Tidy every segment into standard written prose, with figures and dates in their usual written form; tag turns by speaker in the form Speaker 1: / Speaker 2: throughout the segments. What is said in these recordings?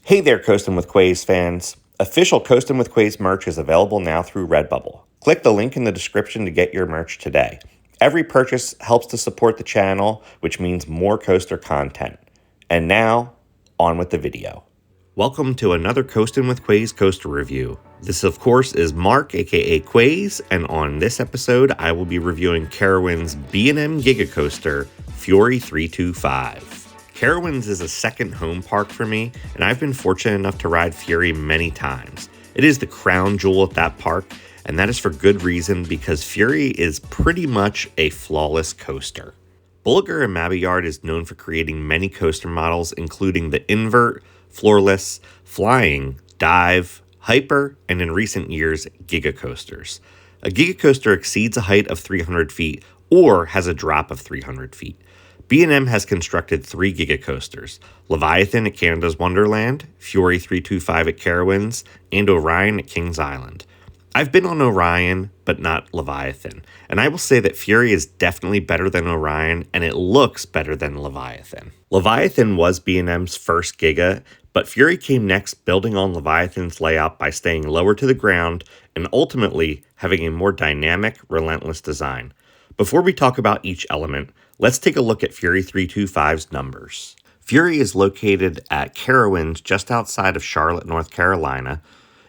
Speaker 1: Hey there, Coastin With Quayz fans. Official Coastin With Quayz merch is available now through Redbubble. Click the link in the description to get your merch today. Every purchase helps to support the channel, which means more coaster content. And now, on with the video. Welcome to another Coastin With Quayz coaster review. This, of course, is Mark, aka Quayz, and on this episode, I will be reviewing Carowinds' B&M Giga Coaster, Fury 325. Carowinds is a second home park for me, and I've been fortunate enough to ride Fury many times. It is the crown jewel at that park, and that is for good reason because Fury is pretty much a flawless coaster. Bulliger and Mabillard is known for creating many coaster models, including the invert, floorless, flying, dive, hyper, and in recent years, Giga coasters. A Giga coaster exceeds a height of 300 feet or has a drop of 300 feet. B&M has constructed 3 Giga coasters, Leviathan at Canada's Wonderland, Fury 325 at Carowinds, and Orion at Kings Island. I've been on Orion, but not Leviathan, and I will say that Fury is definitely better than Orion, and it looks better than Leviathan. Leviathan was B&M's first Giga, but Fury came next, building on Leviathan's layout by staying lower to the ground and ultimately having a more dynamic, relentless design. Before we talk about each element, let's take a look at Fury 325's numbers. Fury is located at Carowinds just outside of Charlotte, North Carolina.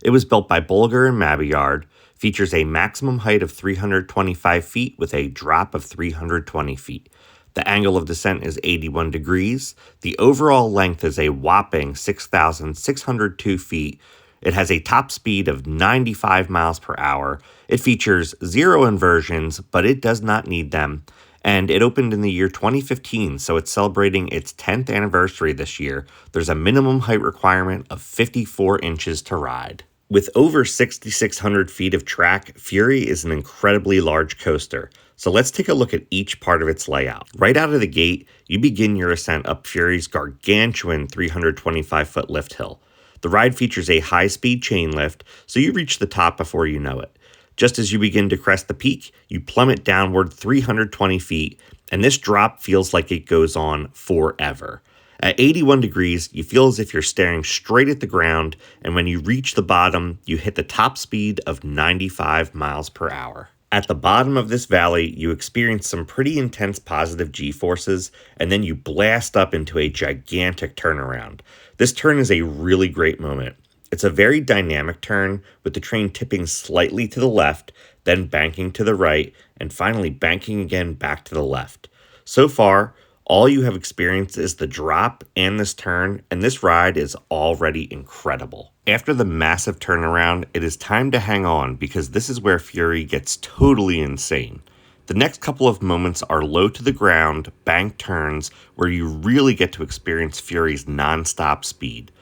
Speaker 1: It was built by Bulliger and Mabillard, features a maximum height of 325 feet with a drop of 320 feet. The angle of descent is 81 degrees. The overall length is a whopping 6,602 feet. It has a top speed of 95 miles per hour. It features 0 inversions, but it does not need them. And it opened in the year 2015, so it's celebrating its 10th anniversary this year. There's a minimum height requirement of 54 inches to ride. With over 6,600 feet of track, Fury is an incredibly large coaster. So let's take a look at each part of its layout. Right out of the gate, you begin your ascent up Fury's gargantuan 325-foot lift hill. The ride features a high-speed chain lift, so you reach the top before you know it. Just as you begin to crest the peak, you plummet downward 320 feet, and this drop feels like it goes on forever. At 81 degrees, you feel as if you're staring straight at the ground, and when you reach the bottom, you hit the top speed of 95 miles per hour. At the bottom of this valley, you experience some pretty intense positive G-forces, and then you blast up into a gigantic turnaround. This turn is a really great moment. It's a very dynamic turn, with the train tipping slightly to the left, then banking to the right, and finally banking again back to the left. So far, all you have experienced is the drop and this turn, and this ride is already incredible. After the massive turnaround, it is time to hang on because this is where Fury gets totally insane. The next couple of moments are low to the ground, bank turns, where you really get to experience Fury's non-stop speed.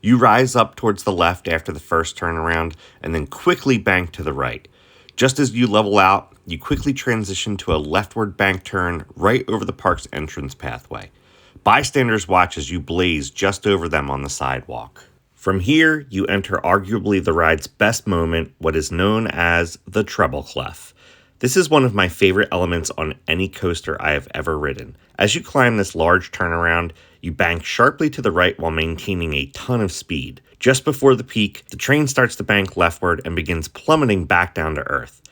Speaker 1: You rise up towards the left after the first turnaround, and then quickly bank to the right. Just as you level out, you quickly transition to a leftward bank turn right over the park's entrance pathway. Bystanders watch as you blaze just over them on the sidewalk. From here, you enter arguably the ride's best moment, what is known as the treble clef. This is one of my favorite elements on any coaster I have ever ridden. As you climb this large turnaround, you bank sharply to the right while maintaining a ton of speed. Just before the peak, the train starts to bank leftward and begins plummeting back down to earth.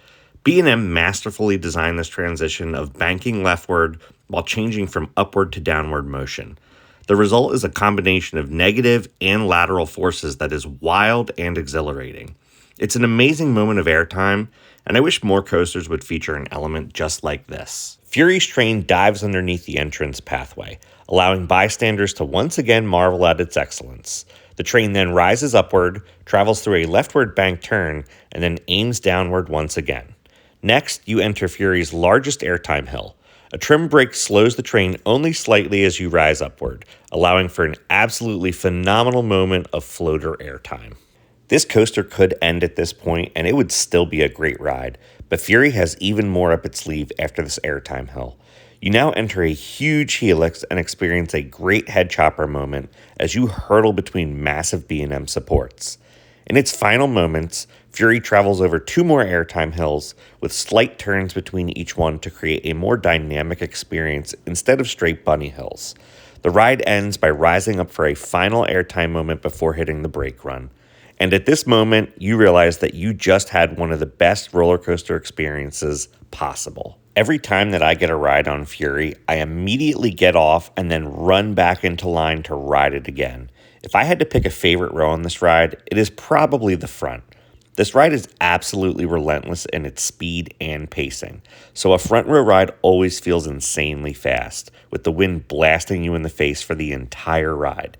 Speaker 1: B&M masterfully designed this transition of banking leftward while changing from upward to downward motion. The result is a combination of negative and lateral forces that is wild and exhilarating. It's an amazing moment of airtime, and I wish more coasters would feature an element just like this. Fury's train dives underneath the entrance pathway, allowing bystanders to once again marvel at its excellence. The train then rises upward, travels through a leftward bank turn, and then aims downward once again. Next, you enter Fury's largest airtime hill. A trim brake slows the train only slightly as you rise upward, allowing for an absolutely phenomenal moment of floater airtime. This coaster could end at this point and it would still be a great ride, but Fury has even more up its sleeve after this airtime hill. You now enter a huge helix and experience a great head chopper moment as you hurtle between massive B&M supports. In its final moments, Fury travels over 2 more airtime hills with slight turns between each one to create a more dynamic experience instead of straight bunny hills. The ride ends by rising up for a final airtime moment before hitting the brake run. And at this moment, you realize that you just had one of the best roller coaster experiences possible. Every time that I get a ride on Fury, I immediately get off and then run back into line to ride it again. If I had to pick a favorite row on this ride, it is probably the front. This ride is absolutely relentless in its speed and pacing, so a front row ride always feels insanely fast, with the wind blasting you in the face for the entire ride.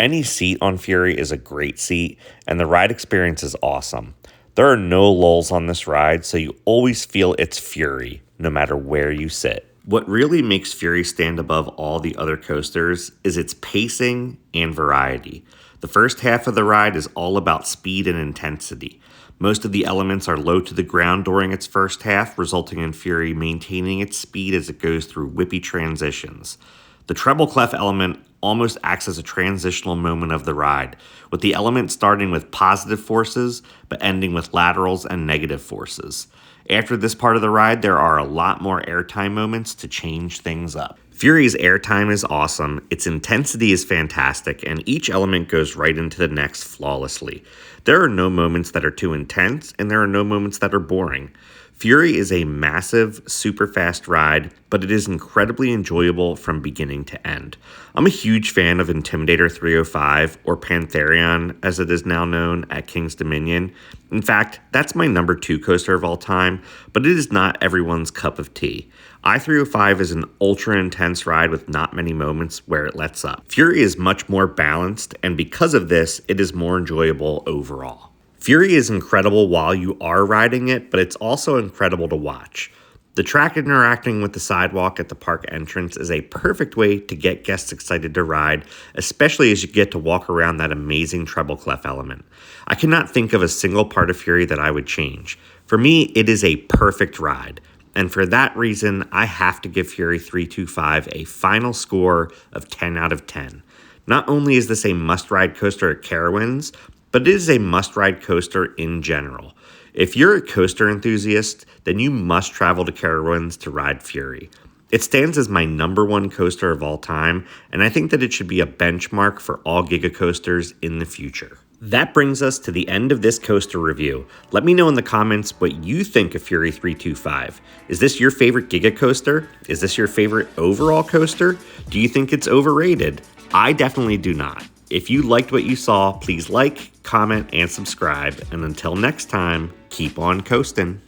Speaker 1: Any seat on Fury is a great seat, and the ride experience is awesome. There are no lulls on this ride, so you always feel its fury, no matter where you sit. What really makes Fury stand above all the other coasters is its pacing and variety. The first half of the ride is all about speed and intensity. Most of the elements are low to the ground during its first half, resulting in Fury maintaining its speed as it goes through whippy transitions. The treble clef element almost acts as a transitional moment of the ride, with the element starting with positive forces, but ending with laterals and negative forces. After this part of the ride, there are a lot more airtime moments to change things up. Fury's airtime is awesome, its intensity is fantastic, and each element goes right into the next flawlessly. There are no moments that are too intense, and there are no moments that are boring. Fury is a massive, super fast ride, but it is incredibly enjoyable from beginning to end. I'm a huge fan of Intimidator 305, or Pantherion as it is now known, at King's Dominion. In fact, that's my number 2 coaster of all time, but it is not everyone's cup of tea. I-305 is an ultra-intense ride with not many moments where it lets up. Fury is much more balanced, and because of this, it is more enjoyable overall. Fury is incredible while you are riding it, but it's also incredible to watch. The track interacting with the sidewalk at the park entrance is a perfect way to get guests excited to ride, especially as you get to walk around that amazing treble clef element. I cannot think of a single part of Fury that I would change. For me, it is a perfect ride. And for that reason, I have to give Fury 325 a final score of 10 out of 10. Not only is this a must-ride coaster at Carowinds, but it is a must-ride coaster in general. If you're a coaster enthusiast, then you must travel to Carowinds to ride Fury. It stands as my number 1 coaster of all time, and I think that it should be a benchmark for all Giga coasters in the future. That brings us to the end of this coaster review. Let me know in the comments what you think of Fury 325. Is this your favorite Giga coaster? Is this your favorite overall coaster? Do you think it's overrated? I definitely do not. If you liked what you saw, please like, comment, and subscribe. And until next time, keep on coasting.